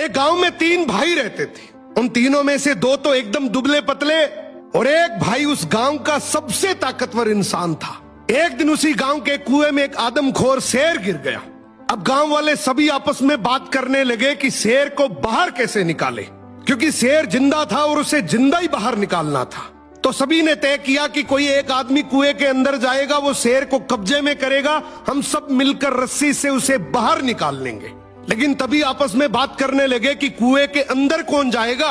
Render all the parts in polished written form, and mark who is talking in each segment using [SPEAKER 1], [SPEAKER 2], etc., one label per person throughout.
[SPEAKER 1] एक गांव में 3 भाई रहते थे। उन तीनों में से 2 तो एकदम दुबले पतले और एक भाई उस गांव का सबसे ताकतवर इंसान था। एक दिन उसी गांव के कुएं में एक आदमखोर शेर गिर गया। अब गांव वाले सभी आपस में बात करने लगे कि शेर को बाहर कैसे निकाले, क्योंकि शेर जिंदा था और उसे जिंदा ही बाहर निकालना था। तो सभी ने तय किया कि कोई एक आदमी कुएं के अंदर जाएगा, वो शेर को कब्जे में करेगा, हम सब मिलकर रस्सी से उसे बाहर निकाल लेंगे। लेकिन तभी आपस में बात करने लगे कि कुएं के अंदर कौन जाएगा।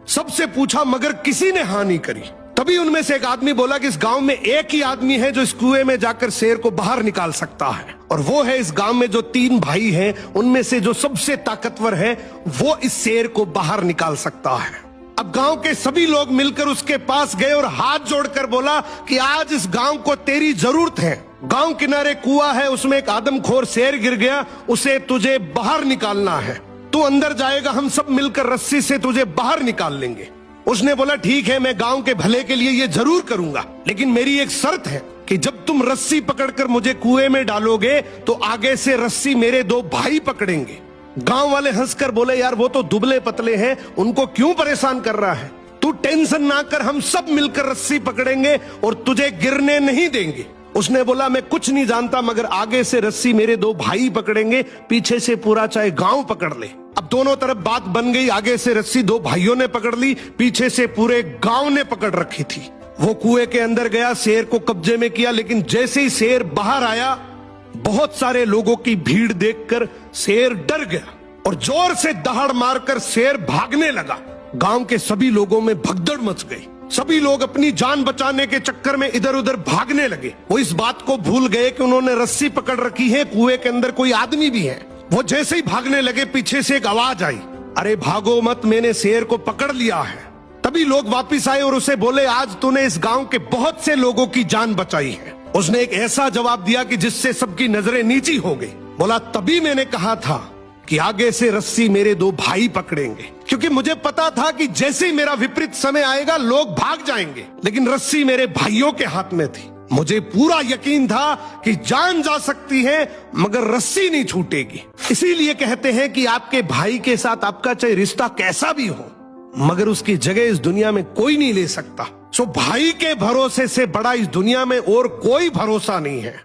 [SPEAKER 1] सबसे पूछा मगर किसी ने हाँ नहीं करी। तभी उनमें से एक आदमी बोला कि इस गांव में एक ही आदमी है जो इस कुएं में जाकर शेर को बाहर निकाल सकता है, और वो है इस गांव में जो 3 भाई हैं उनमें से जो सबसे ताकतवर है, वो इस शेर को बाहर निकाल सकता है। अब गांव के सभी लोग मिलकर उसके पास गए और हाथ जोड़कर बोला कि आज इस गांव को तेरी जरूरत है। गांव किनारे कुआं है, उसमें एक आदमखोर शेर गिर गया, उसे तुझे बाहर निकालना है। तू अंदर जाएगा, हम सब मिलकर रस्सी से तुझे बाहर निकाल लेंगे। उसने बोला ठीक है, मैं गांव के भले के लिए ये जरूर करूंगा, लेकिन मेरी एक शर्त है कि जब तुम रस्सी पकड़कर मुझे कुएं में डालोगे तो आगे से रस्सी मेरे 2 भाई पकड़ेंगे। गांव वाले हंसकर बोले यार वो तो दुबले पतले हैं, उनको क्यों परेशान कर रहा है, तू टेंशन ना कर, हम सब मिलकर रस्सी पकड़ेंगे और तुझे गिरने नहीं देंगे। उसने बोला मैं कुछ नहीं जानता, मगर आगे से रस्सी मेरे 2 भाई पकड़ेंगे, पीछे से पूरा चाहे गांव पकड़ ले। अब दोनों तरफ बात बन गई, आगे से रस्सी 2 भाइयों ने पकड़ ली, पीछे से पूरे गांव ने पकड़ रखी थी। वो कुएं के अंदर गया, शेर को कब्जे में किया, लेकिन जैसे ही शेर बाहर आया, बहुत सारे लोगों की भीड़ देखकर शेर डर गया और जोर से दहाड़ मारकर शेर भागने लगा। गांव के सभी लोगों में भगदड़ मच गई। सभी लोग अपनी जान बचाने के चक्कर में इधर उधर भागने लगे। वो इस बात को भूल गए कि उन्होंने रस्सी पकड़ रखी है, कुएं के अंदर कोई आदमी भी है। वो जैसे ही भागने लगे, पीछे से एक आवाज आई, अरे भागो मत, मैंने शेर को पकड़ लिया है। तभी लोग वापिस आए और उसे बोले आज तूने इस गांव के बहुत से लोगों की जान बचाई है। उसने एक ऐसा जवाब दिया कि जिससे सबकी नजरें नीची हो गई। बोला तभी मैंने कहा था कि आगे से रस्सी मेरे 2 भाई पकड़ेंगे, क्योंकि मुझे पता था कि जैसे ही मेरा विपरीत समय आएगा लोग भाग जाएंगे, लेकिन रस्सी मेरे भाइयों के हाथ में थी। मुझे पूरा यकीन था कि जान जा सकती है मगर रस्सी नहीं छूटेगी। इसीलिए कहते हैं कि आपके भाई के साथ आपका चाहे रिश्ता कैसा भी हो, मगर उसकी जगह इस दुनिया में कोई नहीं ले सकता। सो भाई के भरोसे से बड़ा इस दुनिया में और कोई भरोसा नहीं है।